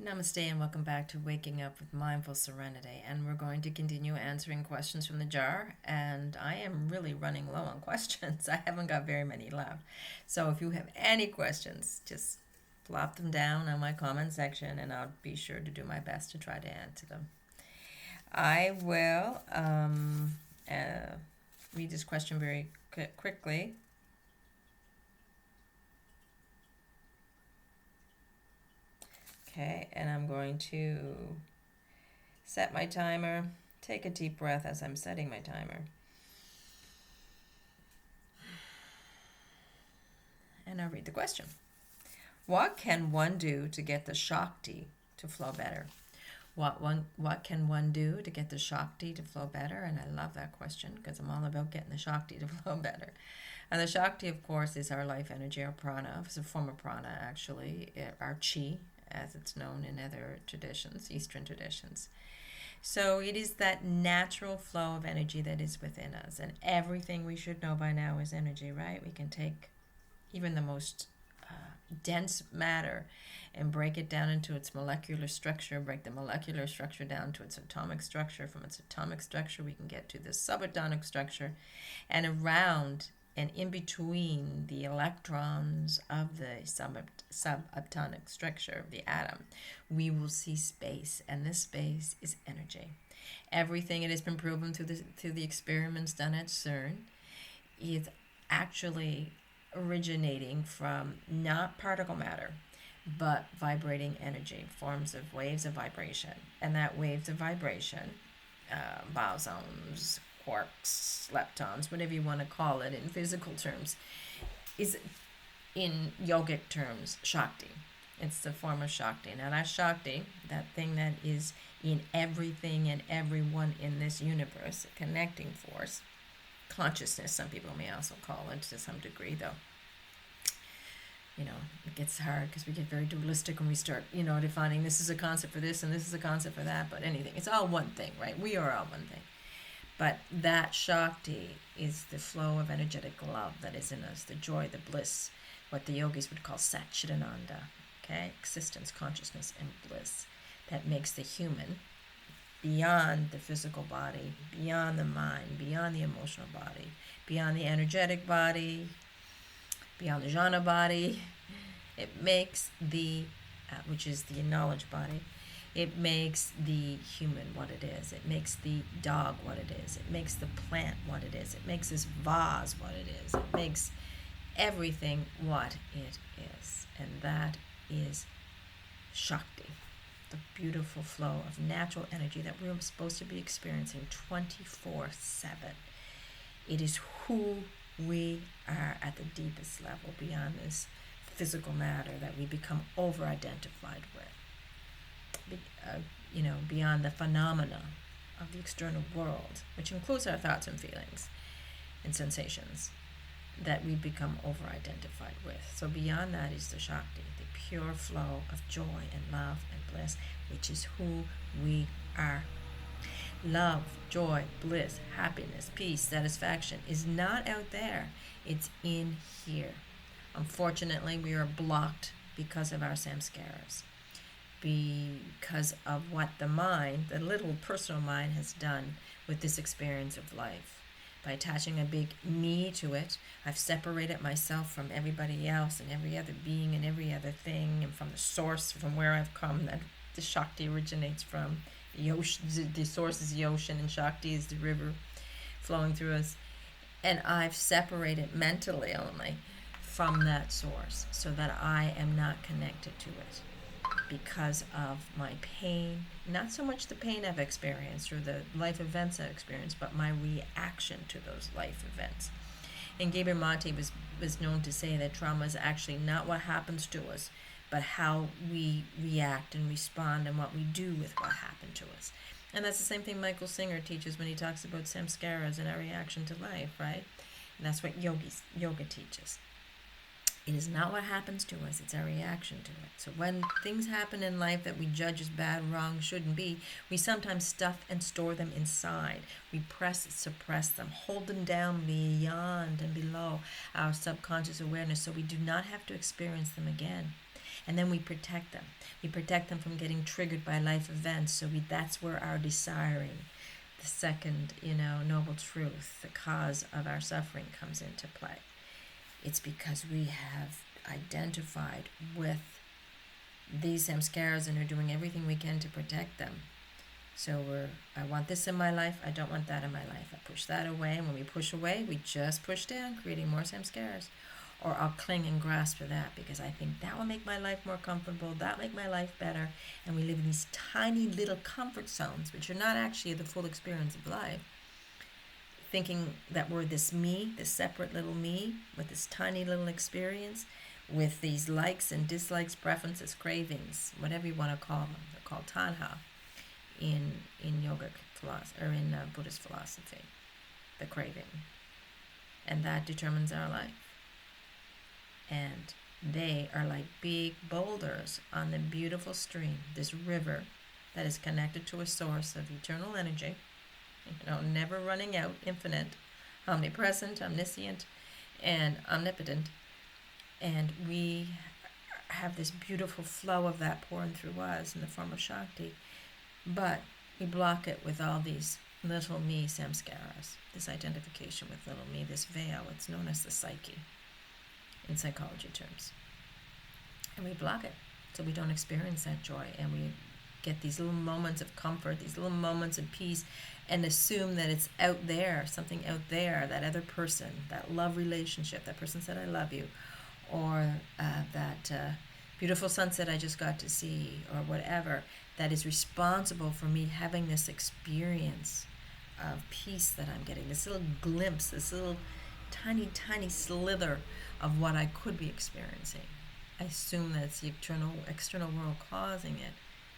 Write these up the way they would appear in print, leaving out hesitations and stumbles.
Namaste and welcome back to Waking Up with Mindful Serenity. And we're going to continue answering questions from the jar. And I am really running low on questions. I haven't got very many left. So if you have any questions, just plop them down on my comment section and I'll be sure to do my best to try to answer them. I will read this question very quickly. Okay, and I'm going to set my timer. Take a deep breath as I'm setting my timer. And I'll read the question. What can one do to get the Shakti to flow better? What can one do to get the Shakti to flow better? And I love that question because I'm all about getting the Shakti to flow better. And the Shakti, of course, is our life energy, our prana. It's a form of prana, actually, our chi, as it's known in other traditions, Eastern traditions. So it is that natural flow of energy that is within us. And everything we should know by now is energy, right? We can take even the most dense matter and break it down into its molecular structure, break the molecular structure down to its atomic structure. From its atomic structure, we can get to the subatomic structure. And around and in between the electrons of the subatomic structure of the atom, we will see space, and this space is energy. Everything, it has been proven through the experiments done at CERN, is actually originating from not particle matter, but vibrating energy, forms of waves of vibration. And that waves of vibration, bosons, quarks, leptons, whatever you want to call it in physical terms, is in yogic terms Shakti. It's the form of Shakti. Now that Shakti, that thing that is in everything and everyone in this universe, a connecting force, consciousness, some people may also call it to some degree, though it gets hard because we get very dualistic when we start defining this is a concept for this and this is a concept for that. But anything, it's all one thing, right? We are all one thing. But that Shakti is the flow of energetic love that is in us, the joy, the bliss, what the yogis would call Satchitananda, okay? Existence, consciousness, and bliss that makes the human beyond the physical body, beyond the mind, beyond the emotional body, beyond the energetic body, beyond the jhana body. It makes which is the knowledge body, it makes the human what it is. It makes the dog what it is. It makes the plant what it is. It makes this vase what it is. It makes everything what it is. And that is Shakti, the beautiful flow of natural energy that we're supposed to be experiencing 24/7. It is who we are at the deepest level, beyond this physical matter that we become over-identified with. Beyond the phenomena of the external world, which includes our thoughts and feelings and sensations that we become over-identified with. So beyond that is the Shakti, the pure flow of joy and love and bliss, which is who we are. Love, joy, bliss, happiness, peace, satisfaction is not out there. It's in here. Unfortunately, we are blocked because of our samskaras, because of what the mind, the little personal mind, has done with this experience of life. By attaching a big me to it, I've separated myself from everybody else and every other being and every other thing, and from the source, from where I've come, that the Shakti originates from. The ocean, the source is the ocean, and Shakti is the river flowing through us. And I've separated mentally only from that source so that I am not connected to it because of my pain. Not so much the pain I've experienced or the life events I've experienced, but my reaction to those life events. And Gabriel Monti was known to say that trauma is actually not what happens to us, but how we react and respond and what we do with what happened to us. And that's the same thing Michael Singer teaches when he talks about samskaras and our reaction to life, right? And that's what yoga teaches. It is not what happens to us, it's our reaction to it. So when things happen in life that we judge as bad, wrong, shouldn't be, we sometimes stuff and store them inside. We suppress them, hold them down beyond and below our subconscious awareness so we do not have to experience them again. And then we protect them. We protect them from getting triggered by life events. So that's where our desiring, the second, noble truth, the cause of our suffering comes into play. It's because we have identified with these samskaras and are doing everything we can to protect them. So I want this in my life, I don't want that in my life. I push that away, and when we push away, we just push down, creating more samskaras. Or I'll cling and grasp for that because I think that will make my life more comfortable, that will make my life better. And we live in these tiny little comfort zones, which are not actually the full experience of life. Thinking that we're this me, this separate little me, with this tiny little experience, with these likes and dislikes, preferences, cravings, whatever you want to call them. They're called tanha in yogic philosophy, or in Buddhist philosophy, the craving. And that determines our life. And they are like big boulders on the beautiful stream, this river that is connected to a source of eternal energy, never running out, infinite, omnipresent, omniscient, and omnipotent. And we have this beautiful flow of that pouring through us in the form of Shakti. But we block it with all these little me samskaras, this identification with little me, this veil. It's known as the psyche in psychology terms. And we block it so we don't experience that joy. And we get these little moments of comfort, these little moments of peace, and assume that it's out there, something out there, that other person, that love relationship, that person said I love you, or that beautiful sunset I just got to see, or whatever, that is responsible for me having this experience of peace that I'm getting, this little glimpse, this little tiny, tiny slither of what I could be experiencing. I assume that it's the external world causing it,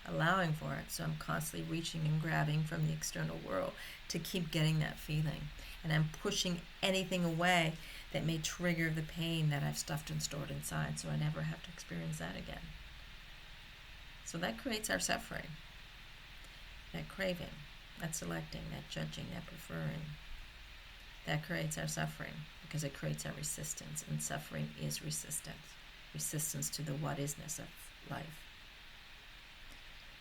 allowing for it, so I'm constantly reaching and grabbing from the external world to keep getting that feeling. And I'm pushing anything away that may trigger the pain that I've stuffed and stored inside, so I never have to experience that again. So that creates our suffering, that craving, that selecting, that judging, that preferring. That creates our suffering because it creates our resistance, and suffering is resistance to the what-isness of life.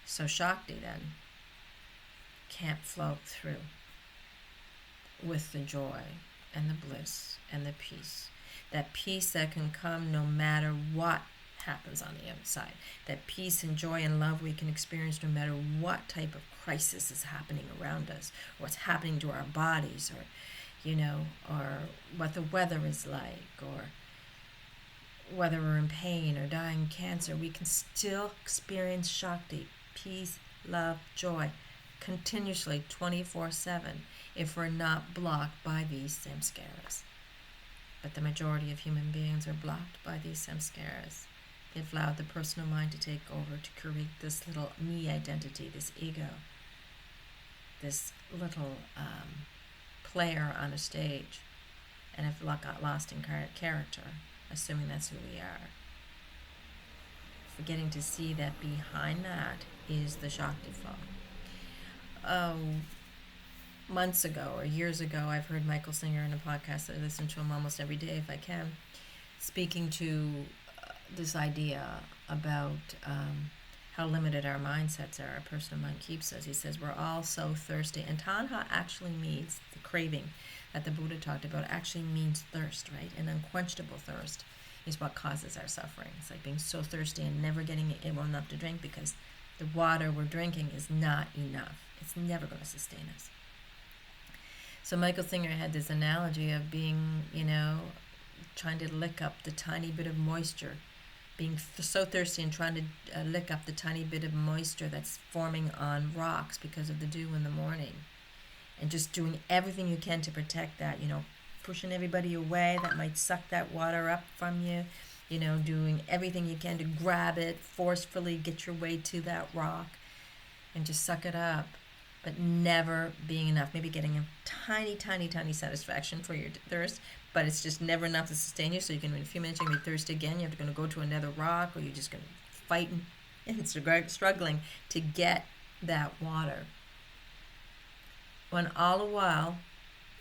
So Shakti then can't flow through with the joy and the bliss and the peace. That peace that can come no matter what happens on the outside. That peace and joy and love we can experience no matter what type of crisis is happening around us, or what's happening to our bodies, or or what the weather is like, or whether we're in pain or dying of cancer. We can still experience Shakti, peace, love, joy, continuously 24/7 if we're not blocked by these samskaras. But the majority of human beings are blocked by these samskaras. They've allowed the personal mind to take over, to create this little me identity, this ego, this little player on a stage, and have got lost in character, assuming that's who we are, forgetting to see that behind that is the Shakti flow. Months ago or years ago, I've heard Michael Singer in a podcast that I listen to him almost every day if I can, speaking to this idea about how limited our mindsets are. Our personal mind keeps us. He says we're all so thirsty. And tanha actually means the craving that the Buddha talked about, actually means thirst, right? An unquenchable thirst is what causes our suffering. It's like being so thirsty and never getting enough to drink because the water we're drinking is not enough. It's never going to sustain us. So Michael Singer had this analogy of being, trying to lick up the tiny bit of moisture, being so thirsty and trying to lick up the tiny bit of moisture that's forming on rocks because of the dew in the morning. And just doing everything you can to protect that, pushing everybody away that might suck that water up from you, doing everything you can to grab it, forcefully get your way to that rock and just suck it up, but never being enough. Maybe getting a tiny, tiny, tiny satisfaction for your thirst, but it's just never enough to sustain you. So you can, in a few minutes, you're going to be thirsty again. You're going to go to another rock, or you're just going to fight and struggling to get that water. When all the while,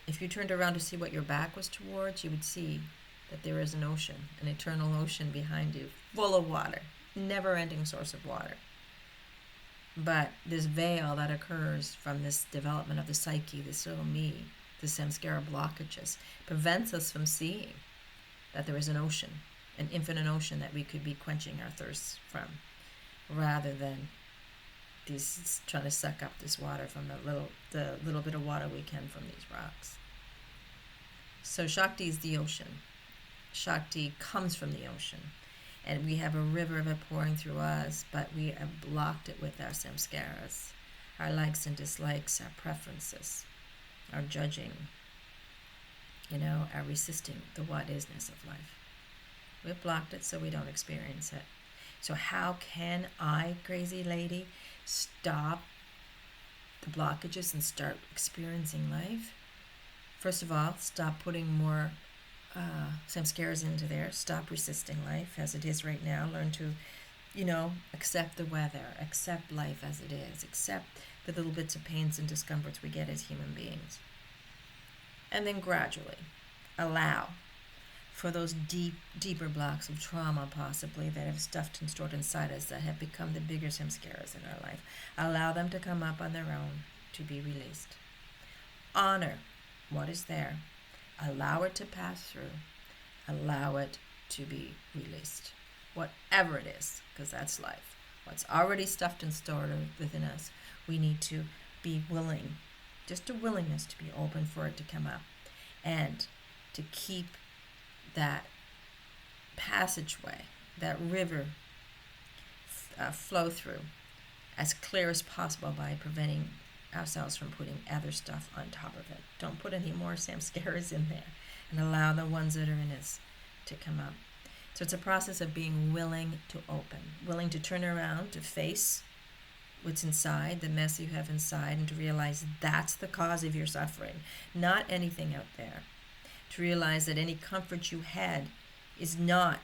if you turned around to see what your back was towards, you would see that there is an ocean, an eternal ocean behind you, full of water, never-ending source of water. But this veil that occurs from this development of the psyche, this little me, the samskara blockages, prevents us from seeing that there is an ocean, an infinite ocean that we could be quenching our thirsts from, rather than these trying to suck up this water from the little bit of water we can from these rocks. So Shakti is the ocean. Shakti comes from the ocean. And we have a river of it pouring through us, but we have blocked it with our samskaras, our likes and dislikes, our preferences, our judging, our resisting the what-isness of life. We've blocked it so we don't experience it. So how can I, crazy lady, stop the blockages and start experiencing life? First of all, stop putting more samskaras into there. Stop resisting life as it is right now. Learn to, accept the weather, accept life as it is, accept the little bits of pains and discomforts we get as human beings. And then gradually allow for those deeper blocks of trauma possibly that have stuffed and stored inside us that have become the bigger samskaras in our life. Allow them to come up on their own to be released. Honor what is there. Allow it to pass through. Allow it to be released. Whatever it is, because that's life. What's already stuffed and stored within us, we need to be willing, just a willingness to be open for it to come up, and to keep that passageway, that river flow through as clear as possible by preventing ourselves from putting other stuff on top of it. Don't put any more samskaras in there, and allow the ones that are in us to come up. So it's a process of being willing to open, willing to turn around, to face what's inside, the mess you have inside, and to realize that's the cause of your suffering, not anything out there. To realize that any comfort you had is not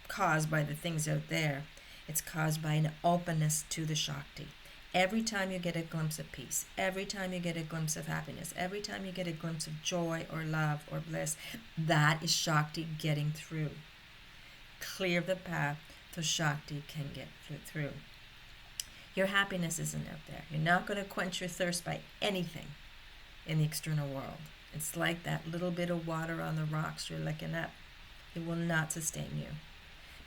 caused by the things out there. It's caused by an openness to the Shakti. Every time you get a glimpse of peace, every time you get a glimpse of happiness, every time you get a glimpse of joy or love or bliss, that is Shakti getting through. Clear the path so Shakti can get through. Your happiness isn't out there. You're not going to quench your thirst by anything in the external world. It's like that little bit of water on the rocks you're licking up. It will not sustain you.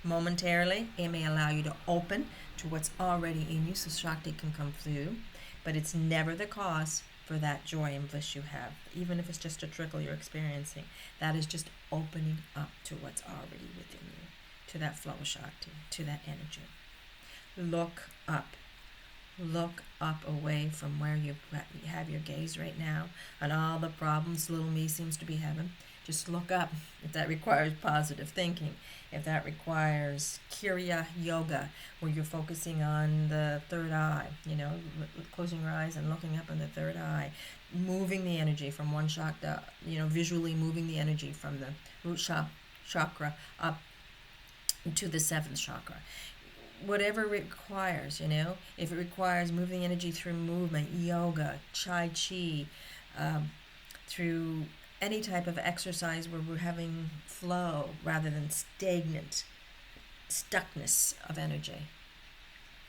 Momentarily, it may allow you to open to what's already in you so Shakti can come through, but it's never the cause for that joy and bliss you have, even if it's just a trickle you're experiencing. That is just opening up to what's already within you, to that flow of Shakti, to that energy. Look up. Look up away from where you have your gaze right now and all the problems little me seems to be having. Just look up. If that requires positive thinking, if that requires Kriya Yoga, where you're focusing on the third eye, closing your eyes and looking up in the third eye, moving the energy from one chakra, visually moving the energy from the root chakra up to the seventh chakra. Whatever it requires, if it requires moving the energy through movement, yoga, tai chi, through any type of exercise where we're having flow rather than stagnant stuckness of energy,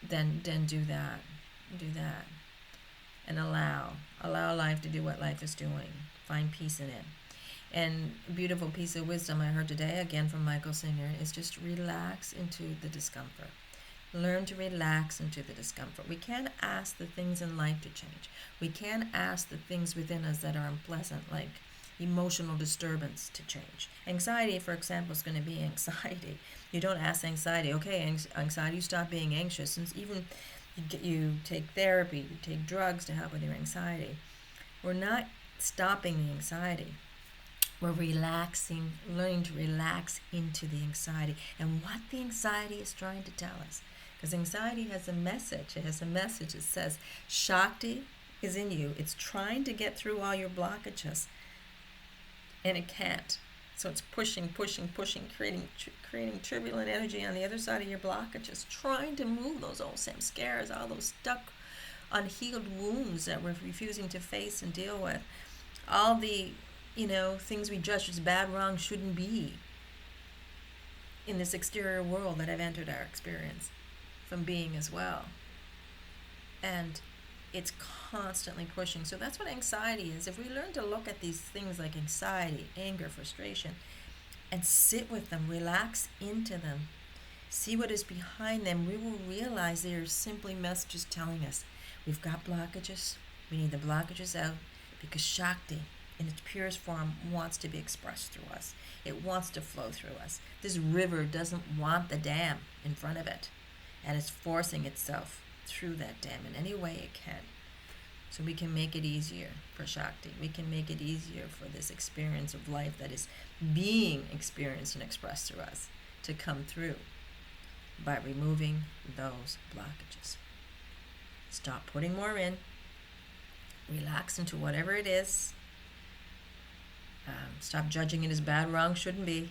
then do that. And allow life to do what life is doing. Find peace in it. And a beautiful piece of wisdom I heard today, again from Michael Singer, is just relax into the discomfort. Learn to relax into the discomfort. We can't ask the things in life to change. We can't ask the things within us that are unpleasant, like emotional disturbance, to change. Anxiety, for example, is going to be anxiety. You don't ask anxiety, okay, anxiety, stop being anxious. And even you take therapy, you take drugs to help with your anxiety. We're not stopping the anxiety. We're relaxing, learning to relax into the anxiety and what the anxiety is trying to tell us. Because anxiety has a message. It has a message that says, Shakti is in you. It's trying to get through all your blockages. And it can't. So it's pushing, creating turbulent energy on the other side of your blockages, trying to move those old samskaras, all those stuck, unhealed wounds that we're refusing to face and deal with. All the, things we judge as bad, wrong, shouldn't be. in this exterior world that have entered our experience from being as well. And it's constantly pushing. So that's what anxiety is. If we learn to look at these things like anxiety, anger, frustration, and sit with them, relax into them, see what is behind them, we will realize they are simply messages telling us we've got blockages, we need the blockages out, because Shakti, in its purest form, wants to be expressed through us. It wants to flow through us. This river doesn't want the dam in front of it, and it's forcing itself through that dam in any way it can. So we can make it easier for Shakti. We can make it easier for this experience of life that is being experienced and expressed through us to come through by removing those blockages. Stop putting more in. Relax into whatever it is. Stop judging it as bad, wrong, shouldn't be.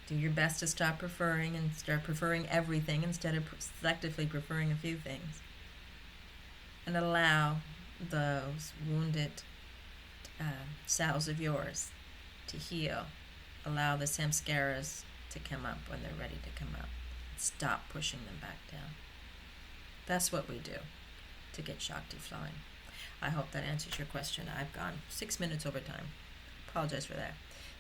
Do your best to stop preferring and start preferring everything instead of selectively preferring a few things. And allow those wounded cells of yours to heal. Allow the samskaras to come up when they're ready to come up. Stop pushing them back down. That's what we do to get Shakti flowing. I hope that answers your question. I've gone 6 minutes over time. Apologize for that.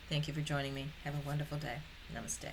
Thank you for joining me. Have a wonderful day. Namaste.